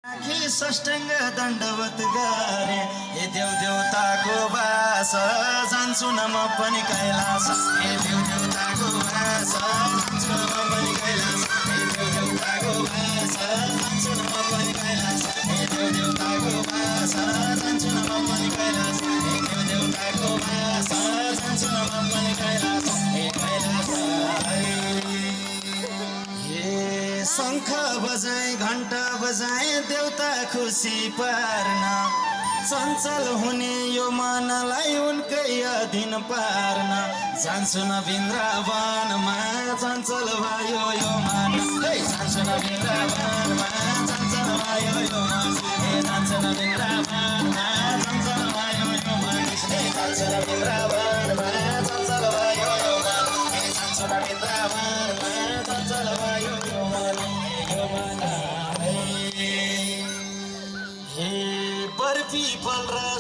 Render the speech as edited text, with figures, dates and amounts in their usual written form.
आखी सष्टाङ्ग दण्डवत गरे हे देव देवताको वास जान्छु न म पनि कैलाश हे देव देवताको वास जान्छु न म पनि कैलाश हे देव देवताको वास जान्छु न म पनि कैलाश हे देव देवताको वास जान्छु न म पनि कैलाश हे देव देवताको वास जान्छु न म पनि कैलाश हे कैलाश शंख बजाए घंटा बजाए देवता खुशी पार्न चञ्चल हुने यो मनलाई उनकै अधीन पार्न जान्छु न वृन्दावनमा चञ्चल भयो यो मन जान्छु न वृन्दावनमा चञ्चल भयो यो मन जान्छु न वृन्दावनमा चञ्चल भयो यो मन जान्छु न वृन्दावनमा चञ्चल भयो यो मन जान्छु न वृन्दावनमा चञ्चल भयो यो मन हे बर्फी फल र